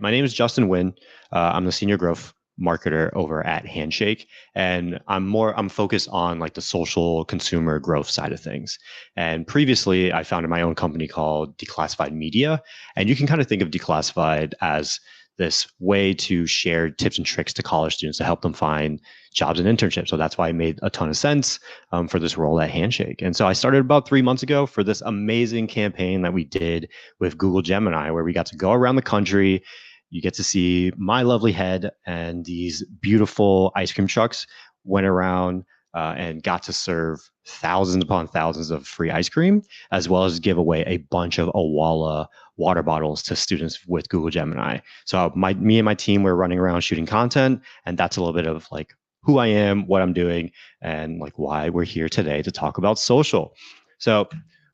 My name is Justin Wynn. I'm the senior growth marketer over at Handshake, and I'm focused on like the social consumer growth side of things. And previously, I founded my own company called Declassified Media, and you can kind of think of Declassified as this way to share tips and tricks to college students to help them find jobs and internships. So that's why it made a ton of sense for this role at Handshake. And so I started about 3 months ago for this amazing campaign that we did with Google Gemini, where we got to go around the country. You get to see my lovely head, and these beautiful ice cream trucks went around and got to serve thousands upon thousands of free ice cream, as well as give away a bunch of Awala water bottles to students with Google Gemini. So me and my team were running around shooting content, and that's a little bit of like who I am, what I'm doing, and like why we're here today to talk about social. So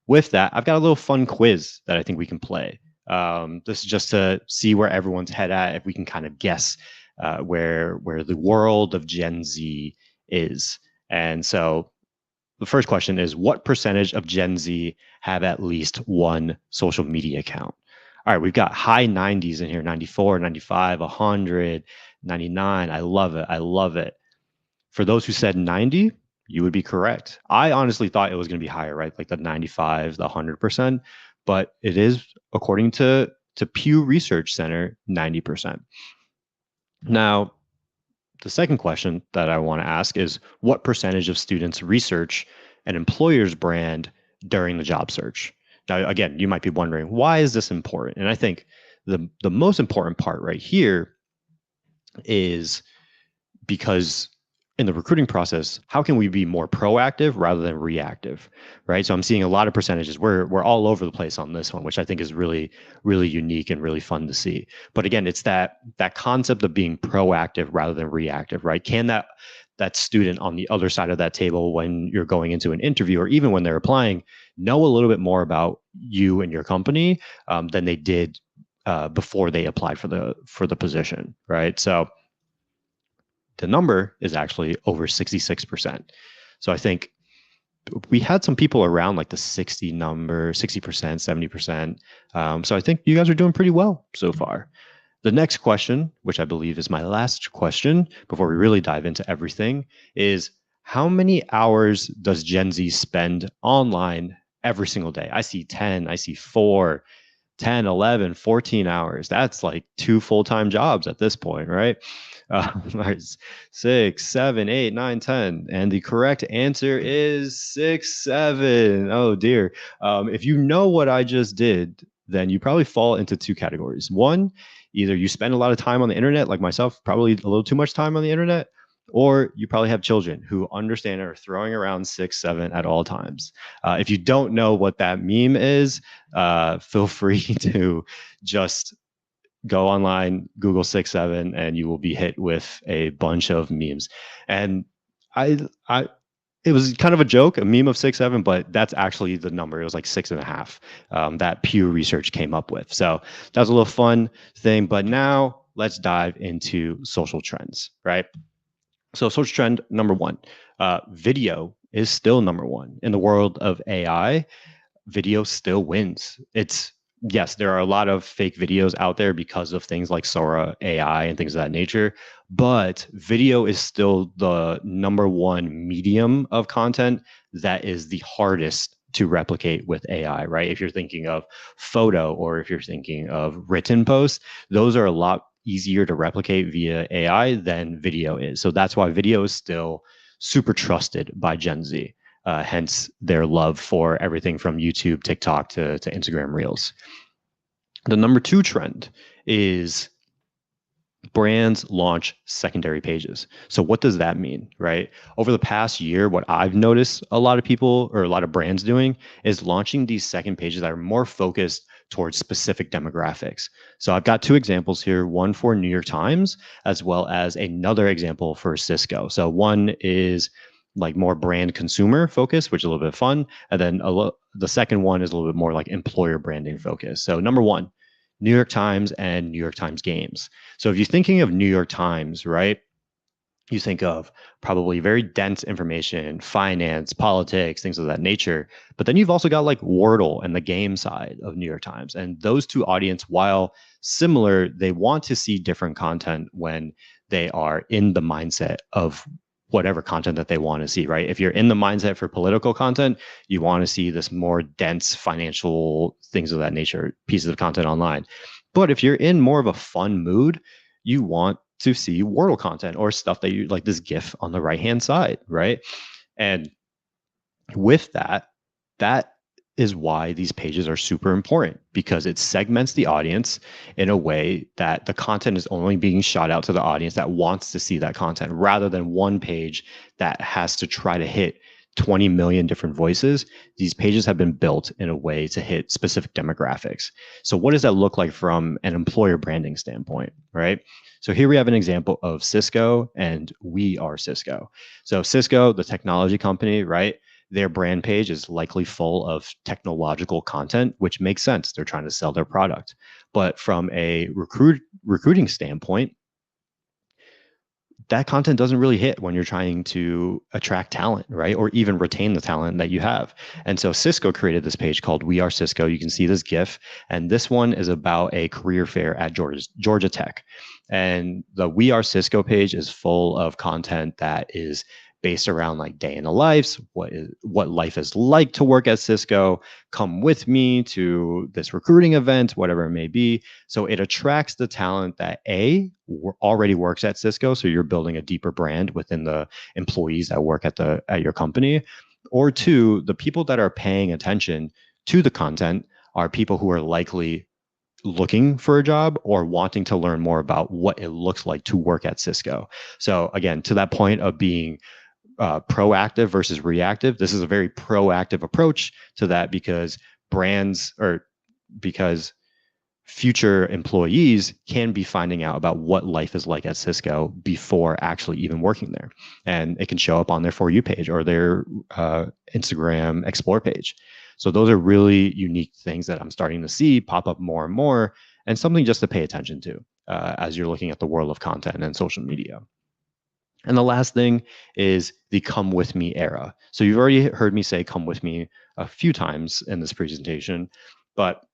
with that, I've got a little fun quiz that I think we can play. This is just to see where everyone's head at, if we can kind of guess where the world of Gen Z is. And so the first question is, what percentage of Gen Z have at least one social media account? All right, we've got high 90s in here, 94, 95, 100, 99. I love it. I love it. For those who said 90, you would be correct. I honestly thought it was going to be higher, right? Like the 95, the 100%, but it is, according to Pew Research Center, 90%. Now, the second question that I want to ask is, what percentage of students research an employer's brand during the job search? Now, again, you might be wondering, why is this important? And I think the most important part right here is because in the recruiting process, how can we be more proactive rather than reactive, right? So I'm seeing a lot of percentages. We're all over the place on this one, which I think is really, really unique and really fun to see. But again, it's that concept of being proactive rather than reactive, right? Can that student on the other side of that table, when you're going into an interview or even when they're applying, know a little bit more about you and your company than they did before they applied for the position, right? So the number is actually over 66%. So I think we had some people around like the 60 number, 60%, 70%. So I think you guys are doing pretty well so far. The next question, which I believe is my last question before we really dive into everything, is how many hours does Gen Z spend online every single day? I see 10, I see 4, 10, 11, 14 hours. That's like 2 full-time jobs at this point, right? 6, 7, 8, 9, 10. And the correct answer is 6, 7. Oh dear. If you know what I just did, then you probably fall into 2 categories. One, either you spend a lot of time on the internet, like myself, probably a little too much time on the internet, or you probably have children who understand and are throwing around 6, 7 at all times. If you don't know what that meme is, feel free to just go online, Google 6, 7, and you will be hit with a bunch of memes. And I it was kind of a joke, a meme of 6, 7, but that's actually the number. It was like 6.5 that Pew Research came up with. So that was a little fun thing. But now let's dive into social trends, right? So social trend number 1, video is still number 1. In the world of AI, video still wins. Yes, there are a lot of fake videos out there because of things like Sora AI and things of that nature, but video is still the number 1 medium of content that is the hardest to replicate with AI, right? If you're thinking of photo or if you're thinking of written posts, those are a lot easier to replicate via AI than video is. So that's why video is still super trusted by Gen Z. Hence their love for everything from YouTube, TikTok to Instagram Reels. The number 2 trend is brands launch secondary pages. So what does that mean, right? Over the past year, what I've noticed a lot of people or a lot of brands doing is launching these second pages that are more focused towards specific demographics. So I've got 2 examples here, one for New York Times, as well as another example for Cisco. So one is like more brand consumer focus, which is a little bit fun. And then the second one is a little bit more like employer branding focus. So number 1, New York Times and New York Times Games. So if you're thinking of New York Times, right, you think of probably very dense information, finance, politics, things of that nature. But then you've also got like Wordle and the game side of New York Times. And those 2 audience, while similar, they want to see different content when they are in the mindset of whatever content that they want to see, right? If you're in the mindset for political content, you want to see this more dense financial things of that nature, pieces of content online. But if you're in more of a fun mood, you want to see Wordle content or stuff that you like, this GIF on the right hand side, right? And with that, that is why these pages are super important, because it segments the audience in a way that the content is only being shot out to the audience that wants to see that content, rather than one page that has to try to hit 20 million different voices. These pages have been built in a way to hit specific demographics. So what does that look like from an employer branding standpoint, right? So here we have an example of Cisco and We Are Cisco. So Cisco, the technology company, right? Their brand page is likely full of technological content, which makes sense. They're trying to sell their product. But from a recruiting standpoint, that content doesn't really hit when you're trying to attract talent, right? Or even retain the talent that you have. And so Cisco created this page called We Are Cisco. You can see this GIF. And this one is about a career fair at Georgia Tech. And the We Are Cisco page is full of content that is based around like day in the lives, what life is like to work at Cisco, come with me to this recruiting event, whatever it may be. So it attracts the talent that already works at Cisco, so you're building a deeper brand within the employees that work at your company, or two, the people that are paying attention to the content are people who are likely looking for a job or wanting to learn more about what it looks like to work at Cisco. So again, to that point of being proactive versus reactive, this is a very proactive approach to that, because because future employees can be finding out about what life is like at Cisco before actually even working there. And it can show up on their For You page or their Instagram Explore page. So those are really unique things that I'm starting to see pop up more and more, and something just to pay attention to as you're looking at the world of content and social media. And the last thing is the come with me era. So you've already heard me say come with me a few times in this presentation, but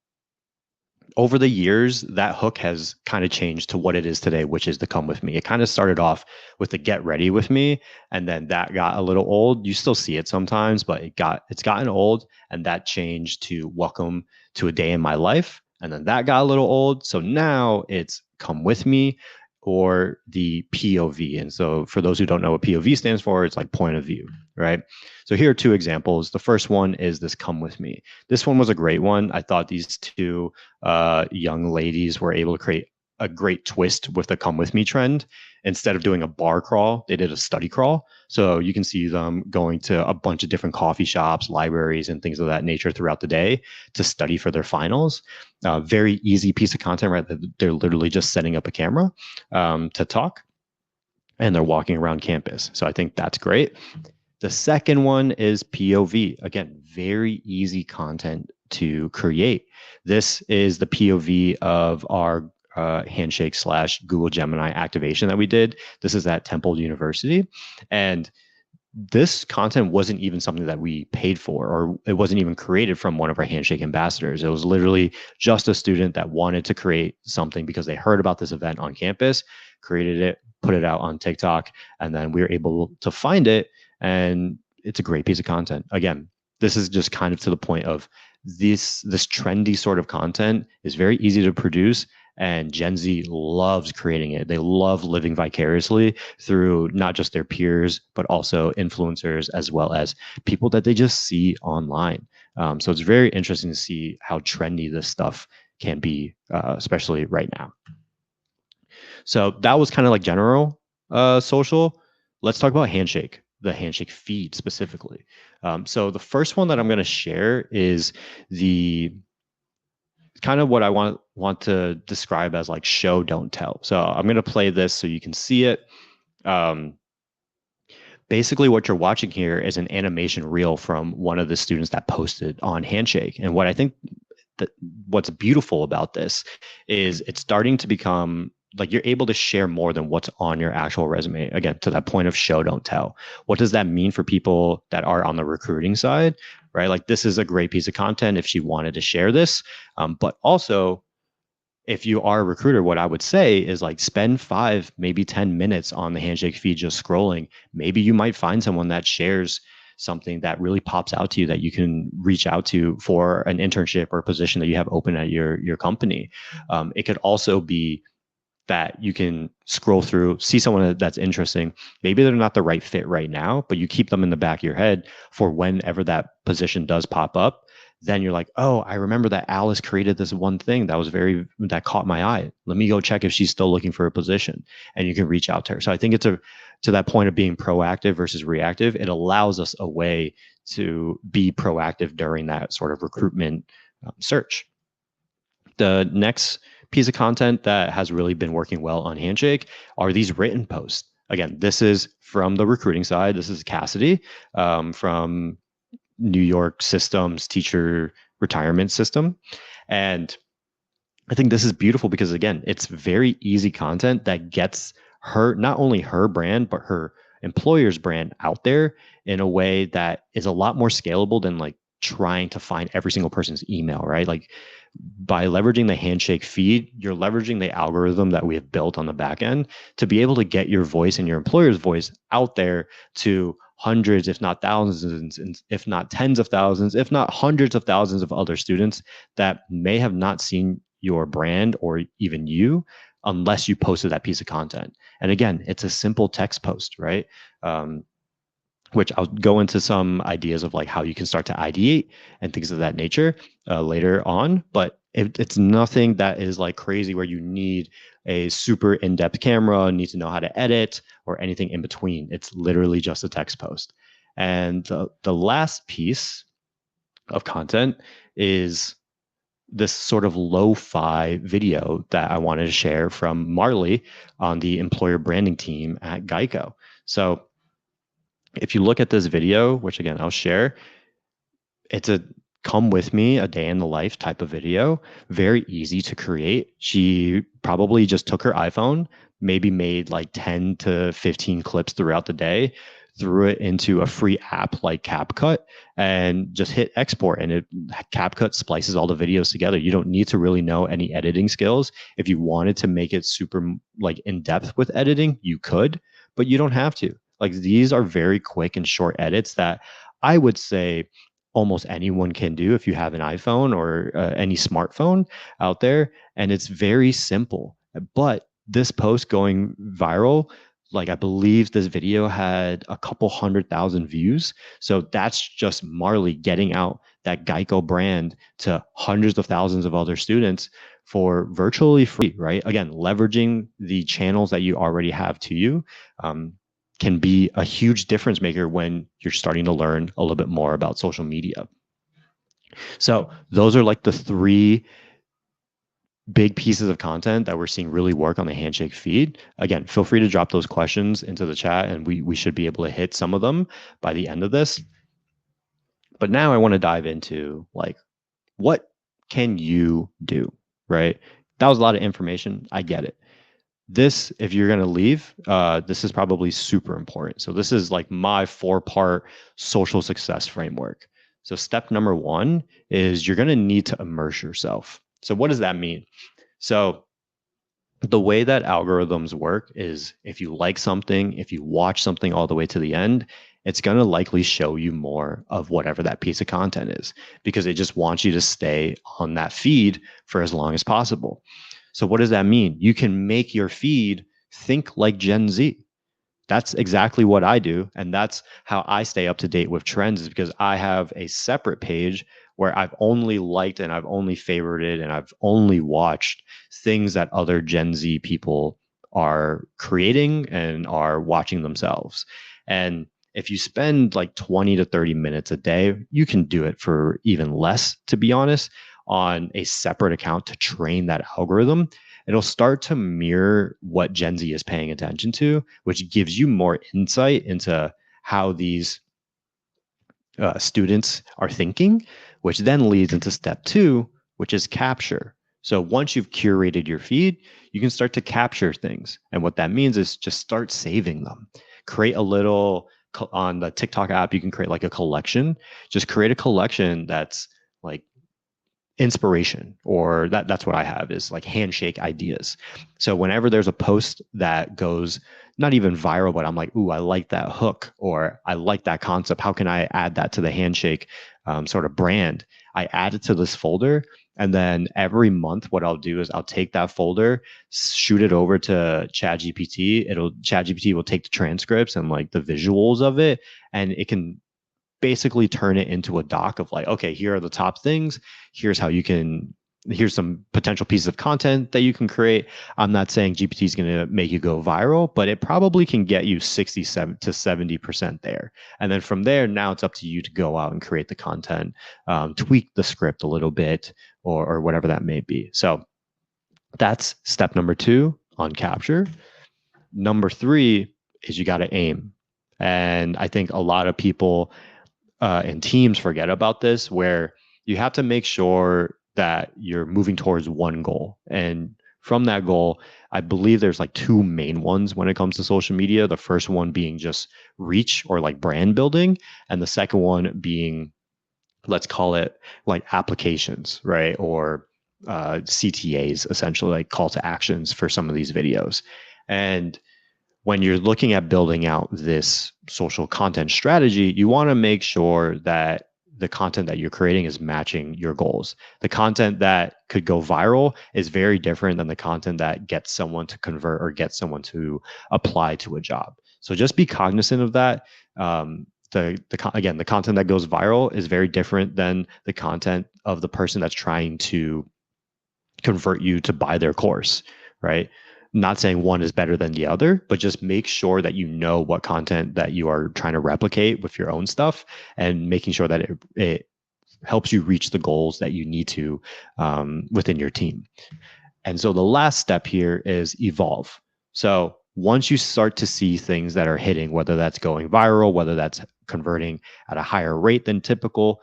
over the years, that hook has kind of changed to what it is today, which is the come with me. It kind of started off with the get ready with me, and then that got a little old. You still see it sometimes, but it's gotten old, and that changed to welcome to a day in my life. And then that got a little old. So now it's come with me or the POV. And so for those who don't know what POV stands for, it's like point of view, right? So here are two examples. The first one is this come with me. This one was a great one. I thought these two young ladies were able to create a great twist with the come with me trend. Instead of doing a bar crawl, they did a study crawl. So you can see them going to a bunch of different coffee shops, libraries, and things of that nature throughout the day to study for their finals. Very easy piece of content, right? They're literally just setting up a camera to talk, and they're walking around campus. So I think that's great. The second one is POV. Again, very easy content to create. This is the POV of our Handshake / Google Gemini activation that we did. This is at Temple University. And this content wasn't even something that we paid for, or it wasn't even created from one of our Handshake ambassadors. It was literally just a student that wanted to create something because they heard about this event on campus, created it, put it out on TikTok, and then we were able to find it. And it's a great piece of content. Again, this is just kind of to the point of this trendy sort of content is very easy to produce, and Gen Z loves creating it. They love living vicariously through not just their peers, but also influencers, as well as people that they just see online. So it's very interesting to see how trendy this stuff can be, especially right now. So that was kind of like general social. Let's talk about Handshake, the Handshake feed specifically. So the first one that I'm going to share is the kind of what I want to describe as like show, don't tell. So I'm going to play this so you can see it. Basically, what you're watching here is an animation reel from one of the students that posted on Handshake. And what I think that what's beautiful about this is it's starting to become like you're able to share more than what's on your actual resume. Again, to that point of show, don't tell. What does that mean for people that are on the recruiting side, right? Like this is a great piece of content if she wanted to share this, but also if you are a recruiter, what I would say is like spend 5, maybe 10 minutes on the Handshake feed just scrolling. Maybe you might find someone that shares something that really pops out to you that you can reach out to for an internship or a position that you have open at your company. It could also be that you can scroll through, see someone that's interesting. Maybe they're not the right fit right now, but you keep them in the back of your head for whenever that position does pop up. Then you're like, oh, I remember that Alice created this one thing that caught my eye. Let me go check if she's still looking for a position, and you can reach out to her. So I think to that point of being proactive versus reactive. It allows us a way to be proactive during that sort of recruitment search. The next piece of content that has really been working well on Handshake are these written posts. Again, this is from the recruiting side. This is Cassidy from New York Systems Teacher Retirement System. And I think this is beautiful because, again, it's very easy content that gets her, not only her brand, but her employer's brand out there in a way that is a lot more scalable than like trying to find every single person's email, right? Like by leveraging the Handshake feed, you're leveraging the algorithm that we have built on the back end to be able to get your voice and your employer's voice out there to hundreds, if not thousands, if not tens of thousands, if not hundreds of thousands of other students that may have not seen your brand or even you unless you posted that piece of content. And again, it's a simple text post, right? Which I'll go into some ideas of like how you can start to ideate and things of that nature later on. But it's nothing that is like crazy where you need a super in-depth camera, need to know how to edit or anything in between. It's literally just a text post. And the last piece of content is this sort of lo-fi video that I wanted to share from Marley on the employer branding team at Geico. So if you look at this video, which again, I'll share, it's a come with me a day in the life type of video, very easy to create. She probably just took her iPhone, maybe made like 10 to 15 clips throughout the day, threw it into a free app like CapCut and just hit export, and CapCut splices all the videos together. You don't need to really know any editing skills. If you wanted to make it super like in depth with editing, you could, but you don't have to. Like these are very quick and short edits that I would say almost anyone can do if you have an iPhone or any smartphone out there. And it's very simple. But this post going viral, like I believe this video had a couple 100,000 views. So that's just Marley getting out that Geico brand to hundreds of thousands of other students for virtually free, right? Again, leveraging the channels that you already have to you. Can be a huge difference maker when you're starting to learn a little bit more about social media. So those are like the 3 big pieces of content that we're seeing really work on the Handshake feed. Again, feel free to drop those questions into the chat and we should be able to hit some of them by the end of this. But now I want to dive into like, what can you do, right? That was a lot of information. I get it. This, if you're going to leave, this is probably super important. So this is like my 4-part social success framework. So step number 1 is you're going to need to immerse yourself. So what does that mean? So the way that algorithms work is if you like something, if you watch something all the way to the end, it's going to likely show you more of whatever that piece of content is because it just wants you to stay on that feed for as long as possible. So what does that mean? You can make your feed think like Gen Z. That's exactly what I do. And that's how I stay up to date with trends, is because I have a separate page where I've only liked and I've only favorited and I've only watched things that other Gen Z people are creating and are watching themselves. And if you spend like 20 to 30 minutes a day, you can do it for even less, to be honest, on a separate account to train that algorithm. It'll start to mirror what Gen Z is paying attention to, which gives you more insight into how these students are thinking, which then leads into step 2, which is capture. So once you've curated your feed, you can start to capture things. And what that means is just start saving them. Create a little, on the TikTok app, you can create like a collection. Just create a collection that's like inspiration, or that's what I have, is like handshake ideas. So whenever there's a post that goes not even viral, but I'm like, ooh, I like that hook, or I like that concept. How can I add that to the handshake sort of brand? I add it to this folder. And then every month, what I'll do is I'll take that folder, shoot it over to ChatGPT will take the transcripts and like the visuals of it, and it can basically turn it into a doc of like, okay, here are the top things. Here's how you can, here's some potential pieces of content that you can create. I'm not saying GPT is going to make you go viral, but it probably can get you 67 to 70% there. And then from there, now it's up to you to go out and create the content, tweak the script a little bit, or whatever that may be. So that's step number 2 on capture. Number 3 is you got to aim. And I think a lot of people and teams forget about this, where you have to make sure that you're moving towards one goal. And from that goal, I believe there's like 2 main ones when it comes to social media. The first one being just reach, or like brand building, and the second one being, let's call it like applications, right? Or CTAs, essentially, like call to actions for some of these videos. And when you're looking at building out this social content strategy, you want to make sure that the content that you're creating is matching your goals. The content that could go viral is very different than the content that gets someone to convert or gets someone to apply to a job. So just be cognizant of that. Again, the content that goes viral is very different than the content of the person that's trying to convert you to buy their course, right? Not saying one is better than the other, but just make sure that you know what content that you are trying to replicate with your own stuff, and making sure that it helps you reach the goals that you need to within your team. And so the last step here is evolve. So once you start to see things that are hitting, whether that's going viral, whether that's converting at a higher rate than typical,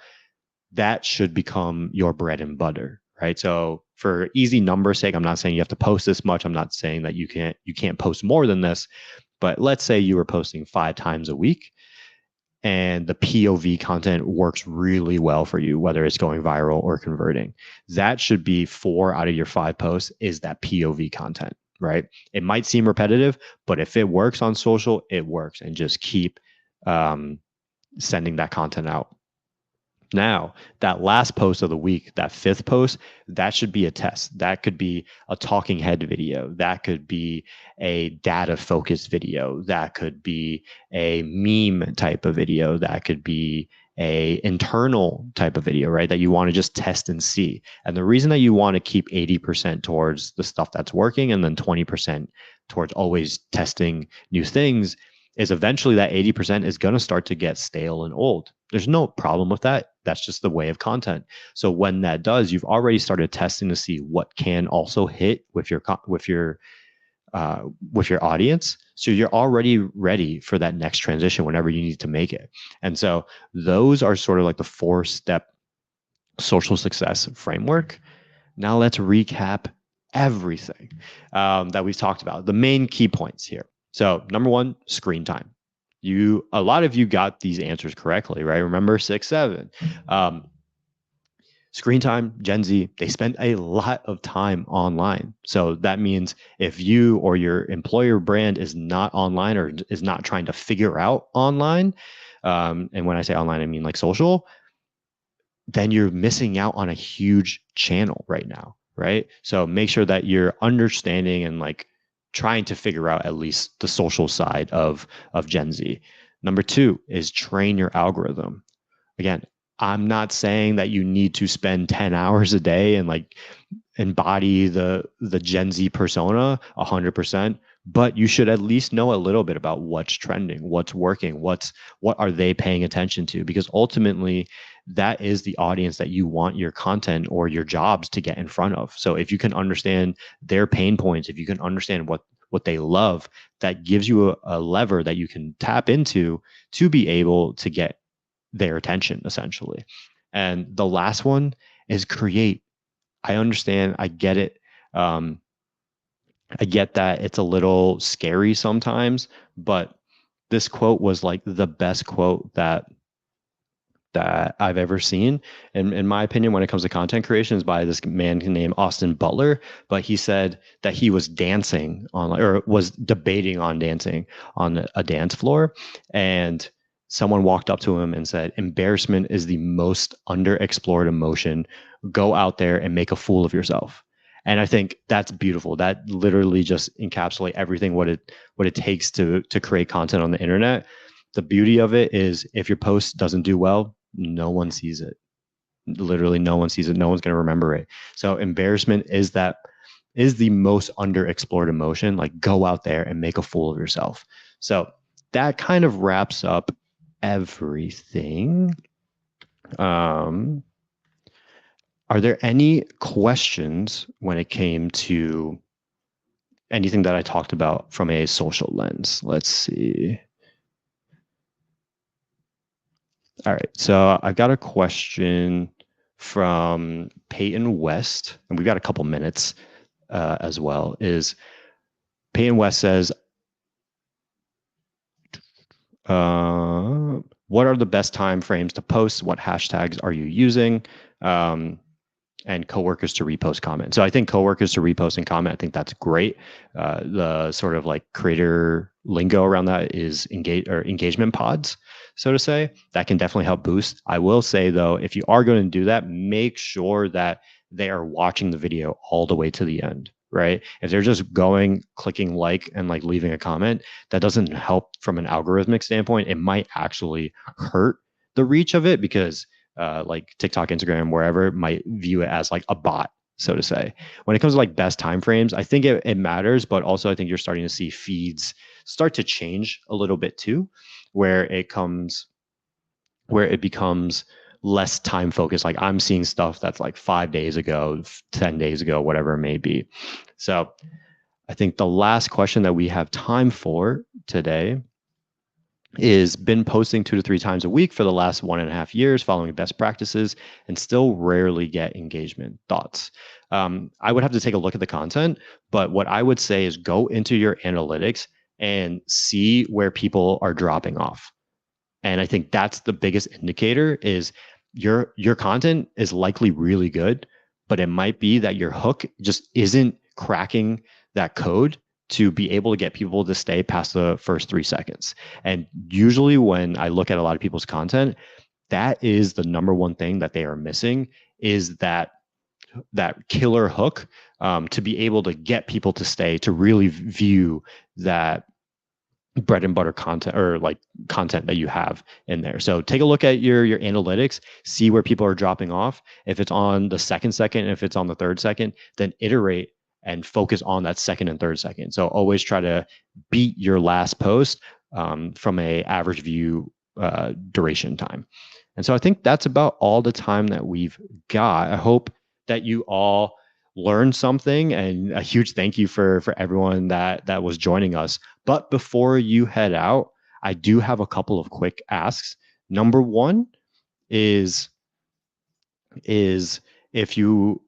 that should become your bread and butter, right? So for easy numbers sake, I'm not saying you have to post this much. I'm not saying that you can't post more than this, but let's say you were posting 5 times a week and the POV content works really well for you, whether it's going viral or converting. That should be 4 out of your 5 posts is that POV content, right? It might seem repetitive, but if it works on social, it works, and just keep sending that content out. Now, that last post of the week, that 5th post, that should be a test. That could be a talking head video. That could be a data focused video. That could be a meme type of video. That could be a internal type of video, right? That you want to just test and see. And the reason that you want to keep 80% towards the stuff that's working and then 20% towards always testing new things is eventually that 80% is going to start to get stale and old. There's no problem with that. That's just the way of content. So when that does, you've already started testing to see what can also hit with your audience. So you're already ready for that next transition whenever you need to make it. And so those are sort of like the 4-step social success framework. Now let's recap everything that we've talked about. The main key points here. So number 1, screen time. A lot of you got these answers correctly, right? Remember 6, 7. Screen time, Gen Z, they spend a lot of time online. So that means if you or your employer brand is not online or is not trying to figure out online, and when I say online, I mean like social, then you're missing out on a huge channel right now, right? So make sure that you're understanding and like trying to figure out at least the social side of Gen Z. Number 2 is train your algorithm. Again, I'm not saying that you need to spend 10 hours a day and like embody the Gen Z persona 100%, but you should at least know a little bit about what's trending, what's working, what are they paying attention to, because ultimately that is the audience that you want your content or your jobs to get in front of. So if you can understand their pain points, if you can understand what they love, that gives you a lever that you can tap into to be able to get their attention, essentially. And the last one is create. I understand. I get it. I get that it's a little scary sometimes, but this quote was like the best quote that that I've ever seen, and in my opinion, when it comes to content creation, is by this man named Austin Butler. But he said that he was dancing on, or was debating on dancing on a dance floor, and someone walked up to him and said, "Embarrassment is the most underexplored emotion. Go out there and make a fool of yourself." And I think that's beautiful. That literally just encapsulates everything what it takes to create content on the internet. The beauty of it is if your post doesn't do well, no one sees it. Literally no one sees it. No one's going to remember it. So embarrassment is the most underexplored emotion. Like, go out there and make a fool of yourself. So that kind of wraps up everything. Are there any questions when it came to anything that I talked about from a social lens? Let's see. All right. So I've got a question from Peyton West, and we've got a couple minutes as well. Is Peyton West says, what are the best time frames to post? What hashtags are you using? And coworkers to repost comment. So I think coworkers to repost and comment, I think that's great. The sort of like creator lingo around that is engagement pods, so to say. That can definitely help boost. I will say though, if you are going to do that, make sure that they are watching the video all the way to the end, right? If they're just going, clicking like and like leaving a comment, that doesn't help from an algorithmic standpoint. It might actually hurt the reach of it because like TikTok, Instagram, wherever, might view it as like a bot, so to say. When it comes to like best timeframes, I think it matters, but also I think you're starting to see feeds start to change a little bit too, where it becomes less time focused. Like I'm seeing stuff that's like 5 days ago, 10 days ago, whatever it may be. So I think the last question that we have time for today is been posting 2 to 3 times a week for the last 1.5 years, following best practices, and still rarely get engagement. Thoughts? I would have to take a look at the content, but what I would say is go into your analytics and see where people are dropping off. And I think that's the biggest indicator is your content is likely really good, but it might be that your hook just isn't cracking that code to be able to get people to stay past the first 3 seconds. And usually when I look at a lot of people's content, that is the number one thing that they are missing, is that killer hook, to be able to get people to stay, to really view that bread and butter content, or like content that you have in there. So take a look at your analytics, see where people are dropping off. If it's on the second, if it's on the 3rd second, then iterate and focus on that 2nd and 3rd second. So always try to beat your last post from a average view duration time. And so I think that's about all the time that we've got. I hope that you all learned something, and a huge thank you for everyone that was joining us. But before you head out, I do have a couple of quick asks. Number one is if you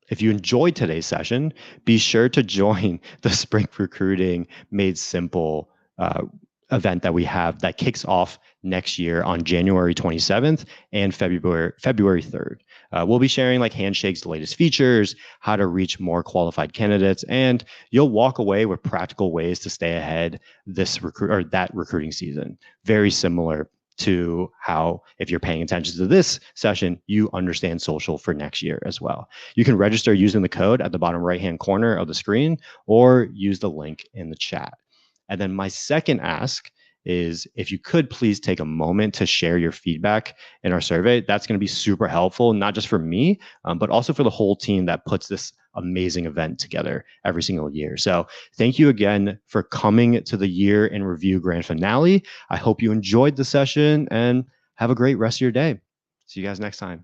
enjoyed today's session, be sure to join the Spring Recruiting Made Simple event that we have that kicks off next year on January 27th and February 3rd. We'll be sharing like Handshake's latest features, how to reach more qualified candidates, and you'll walk away with practical ways to stay ahead that recruiting season. Very similar to how, if you're paying attention to this session, you understand social for next year as well. You can register using the code at the bottom right-hand corner of the screen, or use the link in the chat. And then my second ask is, if you could please take a moment to share your feedback in our survey. That's going to be super helpful, not just for me, but also for the whole team that puts this amazing event together every single year. So thank you again for coming to the Year in Review Grand Finale. I hope you enjoyed the session and have a great rest of your day. See you guys next time.